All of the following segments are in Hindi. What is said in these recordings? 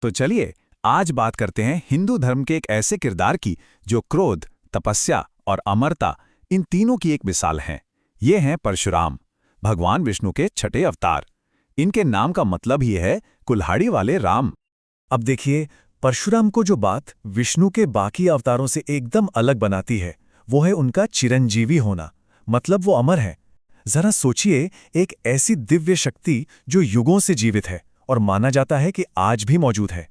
तो चलिए आज बात करते हैं हिंदू धर्म के एक ऐसे किरदार की जो क्रोध, तपस्या और अमरता इन तीनों की एक मिसाल हैं। ये हैं परशुराम, भगवान विष्णु के छठे अवतार। इनके नाम का मतलब ही है कुल्हाड़ी वाले राम। अब देखिए, परशुराम को जो बात विष्णु के बाकी अवतारों से एकदम अलग बनाती है, वो है उनका चिरंजीवी होना। मतलब वो अमर है। जरा सोचिए, एक ऐसी दिव्य शक्ति जो युगों से जीवित है और माना जाता है कि आज भी मौजूद है।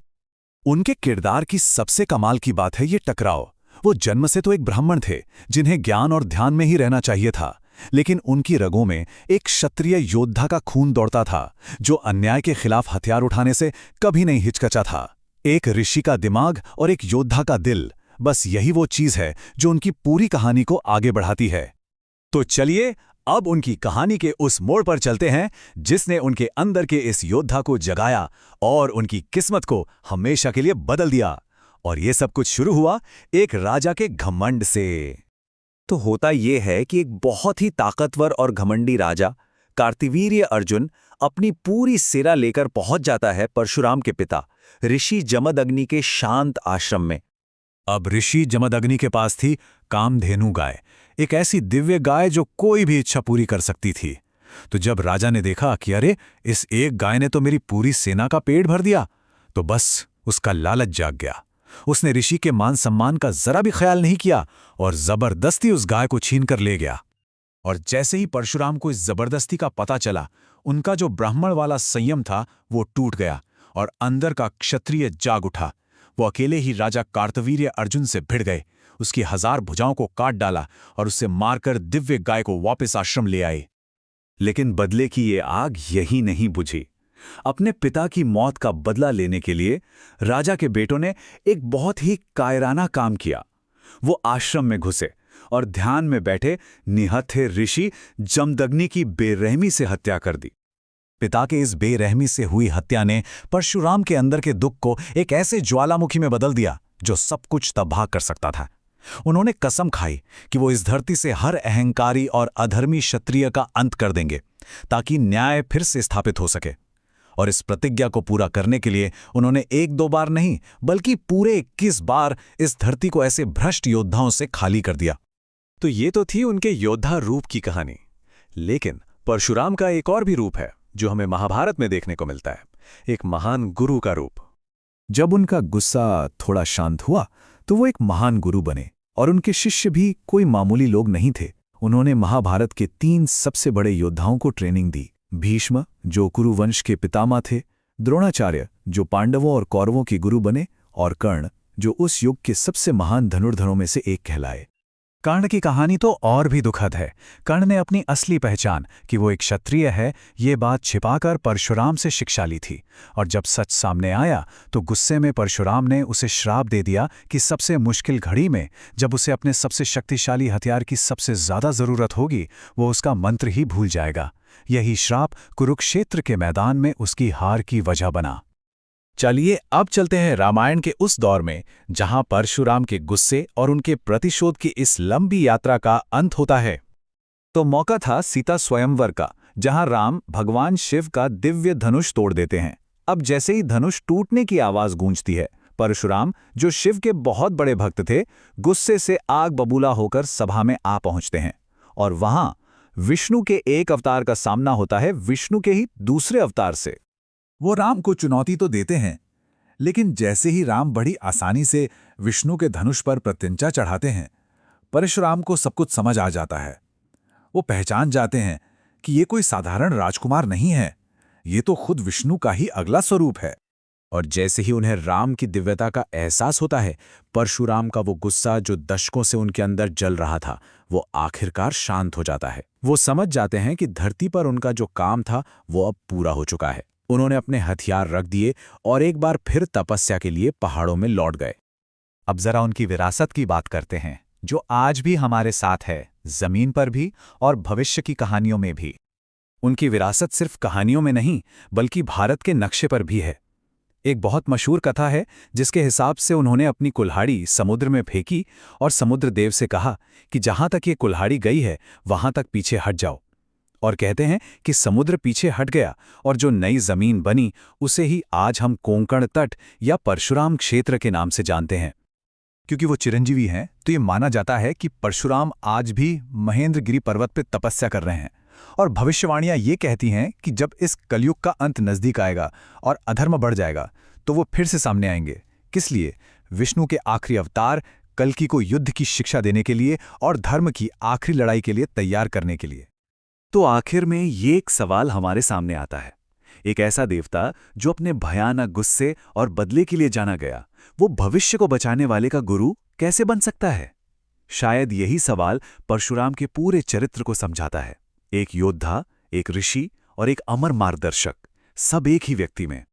उनके किरदार की सबसे कमाल की बात है ये टकराव। वो जन्म से तो एक ब्राह्मण थे जिन्हें ज्ञान और ध्यान में ही रहना चाहिए था, लेकिन उनकी रगों में एक क्षत्रिय योद्धा का खून दौड़ता था जो अन्याय के खिलाफ हथियार उठाने से कभी नहीं हिचकचा था। एक ऋषि का दिमाग और एक योद्धा का दिल, बस यही वो चीज है जो उनकी पूरी कहानी को आगे बढ़ाती है। तो चलिए अब उनकी कहानी के उस मोड़ पर चलते हैं जिसने उनके अंदर के इस योद्धा को जगाया और उनकी किस्मत को हमेशा के लिए बदल दिया। और ये सब कुछ शुरू हुआ एक राजा के घमंड से। तो होता यह है कि एक बहुत ही ताकतवर और घमंडी राजा कार्तवीर्य अर्जुन अपनी पूरी सेना लेकर पहुंच जाता है परशुराम के पिता ऋषि जमदग्नि के शांत आश्रम में। अब ऋषि जमदग्नि के पास थी कामधेनु गाय, एक ऐसी दिव्य गाय जो कोई भी इच्छा पूरी कर सकती थी। तो जब राजा ने देखा कि अरे, इस एक गाय ने तो मेरी पूरी सेना का पेट भर दिया, तो बस उसका लालच जाग गया। उसने ऋषि के मान सम्मान का जरा भी ख्याल नहीं किया और जबरदस्ती उस गाय को छीन कर ले गया। और जैसे ही परशुराम को इस जबरदस्ती का पता चला, उनका जो ब्राह्मण वाला संयम था वो टूट गया और अंदर का क्षत्रिय जाग उठा। वो अकेले ही राजा कार्तवीर्य अर्जुन से भिड़ गए, उसकी 1000 भुजाओं को काट डाला और उससे मारकर दिव्य गाय को वापस आश्रम ले आए। लेकिन बदले की ये आग यही नहीं बुझी। अपने पिता की मौत का बदला लेने के लिए राजा के बेटों ने एक बहुत ही कायराना काम किया। वो आश्रम में घुसे और ध्यान में बैठे निहत्थे ऋषि जमदग्नि की बेरहमी से हत्या कर दी। पिता के इस बेरहमी से हुई हत्या ने परशुराम के अंदर के दुख को एक ऐसे ज्वालामुखी में बदल दिया जो सब कुछ तबाह कर सकता था। उन्होंने कसम खाई कि वो इस धरती से हर अहंकारी और अधर्मी क्षत्रिय का अंत कर देंगे ताकि न्याय फिर से स्थापित हो सके। और इस प्रतिज्ञा को पूरा करने के लिए उन्होंने 1-2 बार नहीं बल्कि पूरे 21 बार इस धरती को ऐसे भ्रष्ट योद्धाओं से खाली कर दिया। तो ये तो थी उनके योद्धा रूप की कहानी। लेकिन परशुराम का एक और भी रूप है जो हमें महाभारत में देखने को मिलता है, एक महान गुरु का रूप। जब उनका गुस्सा थोड़ा शांत हुआ तो वो एक महान गुरु बने और उनके शिष्य भी कोई मामूली लोग नहीं थे। उन्होंने महाभारत के 3 सबसे बड़े योद्धाओं को ट्रेनिंग दी। भीष्म, जो कुरुवंश के पितामह थे, द्रोणाचार्य, जो पांडवों और कौरवों के गुरु बने, और कर्ण, जो उस युग के सबसे महान धनुर्धरों में से एक कहलाए। कर्ण की कहानी तो और भी दुखद है। कर्ण ने अपनी असली पहचान कि वो एक क्षत्रिय है, ये बात छिपाकर परशुराम से शिक्षा ली थी, और जब सच सामने आया तो गुस्से में परशुराम ने उसे श्राप दे दिया कि सबसे मुश्किल घड़ी में, जब उसे अपने सबसे शक्तिशाली हथियार की सबसे ज्यादा जरूरत होगी, वो उसका मंत्र ही भूल जाएगा। यही श्राप कुरुक्षेत्र के मैदान में उसकी हार की वजह बना। चलिए अब चलते हैं रामायण के उस दौर में जहां परशुराम के गुस्से और उनके प्रतिशोध की इस लंबी यात्रा का अंत होता है। तो मौका था सीता स्वयंवर का, जहां राम भगवान शिव का दिव्य धनुष तोड़ देते हैं। अब जैसे ही धनुष टूटने की आवाज गूंजती है, परशुराम, जो शिव के बहुत बड़े भक्त थे, गुस्से से आग बबूला होकर सभा में आ पहुंचते हैं। और वहां विष्णु के एक अवतार का सामना होता है विष्णु के ही दूसरे अवतार से। वो राम को चुनौती तो देते हैं, लेकिन जैसे ही राम बड़ी आसानी से विष्णु के धनुष पर प्रत्यंचा चढ़ाते हैं, परशुराम को सब कुछ समझ आ जाता है। वो पहचान जाते हैं कि ये कोई साधारण राजकुमार नहीं है, ये तो खुद विष्णु का ही अगला स्वरूप है। और जैसे ही उन्हें राम की दिव्यता का एहसास होता है, परशुराम का वो गुस्सा जो दशकों से उनके अंदर जल रहा था, वो आखिरकार शांत हो जाता है। वो समझ जाते हैं कि धरती पर उनका जो काम था वो अब पूरा हो चुका है। उन्होंने अपने हथियार रख दिए और एक बार फिर तपस्या के लिए पहाड़ों में लौट गए। अब जरा उनकी विरासत की बात करते हैं, जो आज भी हमारे साथ है, जमीन पर भी और भविष्य की कहानियों में भी। उनकी विरासत सिर्फ कहानियों में नहीं बल्कि भारत के नक्शे पर भी है। एक बहुत मशहूर कथा है जिसके हिसाब से उन्होंने अपनी कुल्हाड़ी समुद्र में फेंकी और समुद्र देव से कहा कि जहां तक ये कुल्हाड़ी गई है वहां तक पीछे हट जाओ। और कहते हैं कि समुद्र पीछे हट गया और जो नई जमीन बनी उसे ही आज हम कोंकण तट या परशुराम क्षेत्र के नाम से जानते हैं। क्योंकि वो चिरंजीवी हैं तो ये माना जाता है कि परशुराम आज भी महेंद्रगिरी पर्वत पर तपस्या कर रहे हैं। और भविष्यवाणियां ये कहती हैं कि जब इस कलयुग का अंत नजदीक आएगा और अधर्म बढ़ जाएगा तो वो फिर से सामने आएंगे। किस लिए? विष्णु के आखिरी अवतार कल्कि को युद्ध की शिक्षा देने के लिए और धर्म की आखिरी लड़ाई के लिए तैयार करने के लिए। तो आखिर में ये एक सवाल हमारे सामने आता है, एक ऐसा देवता जो अपने भयानक गुस्से और बदले के लिए जाना गया, वो भविष्य को बचाने वाले का गुरु कैसे बन सकता है? शायद यही सवाल परशुराम के पूरे चरित्र को समझाता है। एक योद्धा, एक ऋषि और एक अमर मार्गदर्शक, सब एक ही व्यक्ति में।